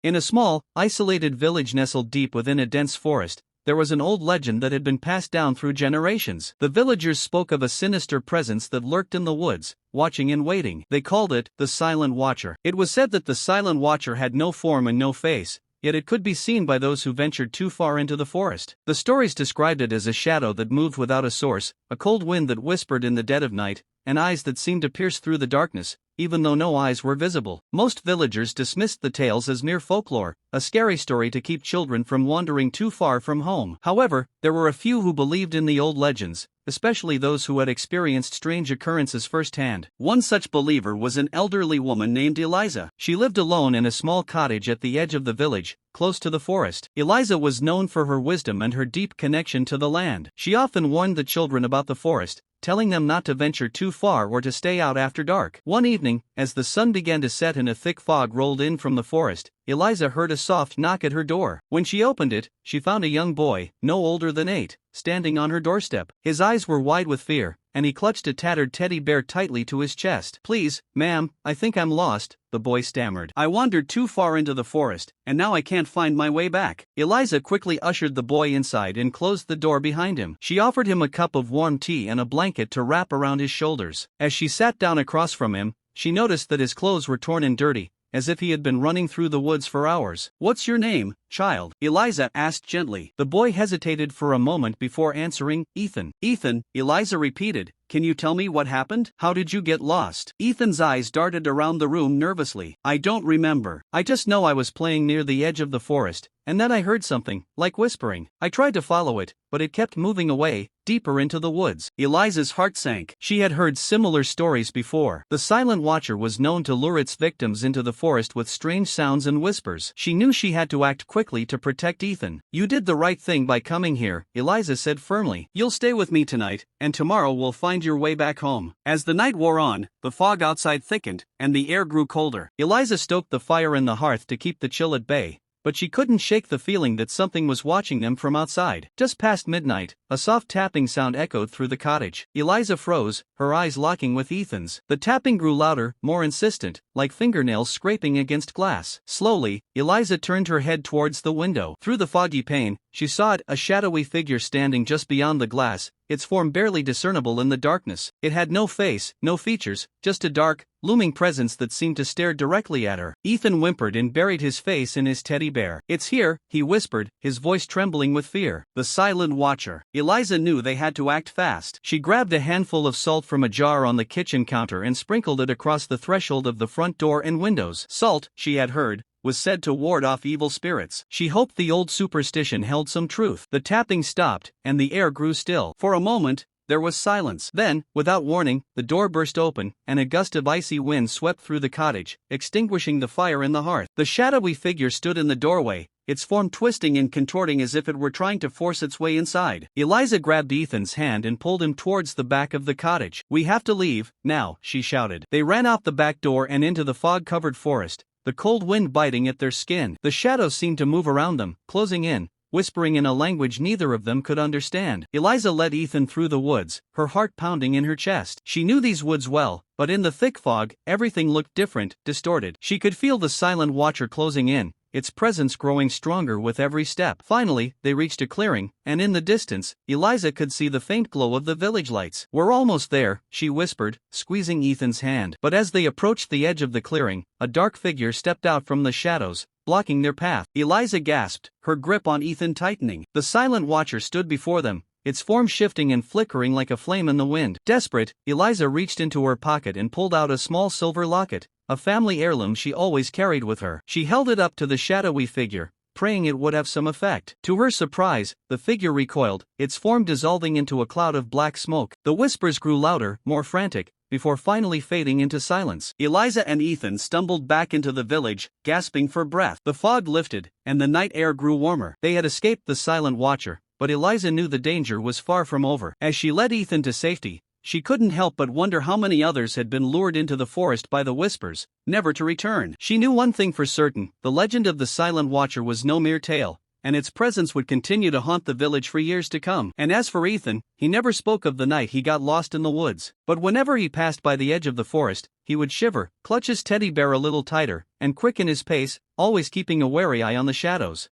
In a small, isolated village nestled deep within a dense forest, there was an old legend that had been passed down through generations. The villagers spoke of a sinister presence that lurked in the woods, watching and waiting. They called it the Silent Watcher. It was said that the Silent Watcher had no form and no face, yet it could be seen by those who ventured too far into the forest. The stories described it as a shadow that moved without a source, a cold wind that whispered in the dead of night, and eyes that seemed to pierce through the darkness, even though no eyes were visible. Most villagers dismissed the tales as mere folklore, a scary story to keep children from wandering too far from home. However, there were a few who believed in the old legends, especially those who had experienced strange occurrences firsthand. One such believer was an elderly woman named Eliza. She lived alone in a small cottage at the edge of the village, close to the forest. Eliza was known for her wisdom and her deep connection to the land. She often warned the children about the forest, telling them not to venture too far or to stay out after dark. One evening, as the sun began to set and a thick fog rolled in from the forest, Eliza heard a soft knock at her door. When she opened it, she found a young boy, no older than 8, standing on her doorstep. His eyes were wide with fear, and he clutched a tattered teddy bear tightly to his chest. "Please, ma'am, I think I'm lost," the boy stammered. "I wandered too far into the forest, and now I can't find my way back." Eliza quickly ushered the boy inside and closed the door behind him. She offered him a cup of warm tea and a blanket to wrap around his shoulders. As she sat down across from him, she noticed that his clothes were torn and dirty, as if he had been running through the woods for hours. "What's your name, child?" Eliza asked gently. The boy hesitated for a moment before answering, "Ethan." "Ethan," Eliza repeated, "can you tell me what happened? How did you get lost?" Ethan's eyes darted around the room nervously. "I don't remember. I just know I was playing near the edge of the forest, and then I heard something, like whispering. I tried to follow it, but it kept moving away, deeper into the woods." Eliza's heart sank. She had heard similar stories before. The Silent Watcher was known to lure its victims into the forest with strange sounds and whispers. She knew she had to act quickly to protect Ethan. "You did the right thing by coming here," Eliza said firmly. "You'll stay with me tonight, and tomorrow we'll find your way back home." As the night wore on, the fog outside thickened, and the air grew colder. Eliza stoked the fire in the hearth to keep the chill at bay, but she couldn't shake the feeling that something was watching them from outside. Just past midnight, a soft tapping sound echoed through the cottage. Eliza froze, her eyes locking with Ethan's. The tapping grew louder, more insistent, like fingernails scraping against glass. Slowly, Eliza turned her head towards the window. Through the foggy pane, she saw a shadowy figure standing just beyond the glass, its form barely discernible in the darkness. It had no face, no features, just a dark, looming presence that seemed to stare directly at her. Ethan whimpered and buried his face in his teddy bear. "It's here," he whispered, his voice trembling with fear. The Silent Watcher. Eliza knew they had to act fast. She grabbed a handful of salt from a jar on the kitchen counter and sprinkled it across the threshold of the front door and windows. Salt, she had heard, was said to ward off evil spirits. She hoped the old superstition held some truth. The tapping stopped, and the air grew still. For a moment, there was silence. Then, without warning, the door burst open, and a gust of icy wind swept through the cottage, extinguishing the fire in the hearth. The shadowy figure stood in the doorway, its form twisting and contorting as if it were trying to force its way inside. Eliza grabbed Ethan's hand and pulled him towards the back of the cottage. "We have to leave, now," she shouted. They ran out the back door and into the fog-covered forest, the cold wind biting at their skin. The shadows seemed to move around them, closing in, whispering in a language neither of them could understand. Eliza led Ethan through the woods, her heart pounding in her chest. She knew these woods well, but in the thick fog, everything looked different, distorted. She could feel the Silent Watcher closing in, its presence growing stronger with every step. Finally, they reached a clearing, and in the distance, Eliza could see the faint glow of the village lights. "We're almost there," she whispered, squeezing Ethan's hand. But as they approached the edge of the clearing, a dark figure stepped out from the shadows, blocking their path. Eliza gasped, her grip on Ethan tightening. The Silent Watcher stood before them, its form shifting and flickering like a flame in the wind. Desperate, Eliza reached into her pocket and pulled out a small silver locket, a family heirloom she always carried with her. She held it up to the shadowy figure, praying it would have some effect. To her surprise, the figure recoiled, its form dissolving into a cloud of black smoke. The whispers grew louder, more frantic, before finally fading into silence. Eliza and Ethan stumbled back into the village, gasping for breath. The fog lifted, and the night air grew warmer. They had escaped the Silent Watcher, but Eliza knew the danger was far from over. As she led Ethan to safety, she couldn't help but wonder how many others had been lured into the forest by the whispers, never to return. She knew one thing for certain: the legend of the Silent Watcher was no mere tale, and its presence would continue to haunt the village for years to come. And as for Ethan, he never spoke of the night he got lost in the woods. But whenever he passed by the edge of the forest, he would shiver, clutch his teddy bear a little tighter, and quicken his pace, always keeping a wary eye on the shadows.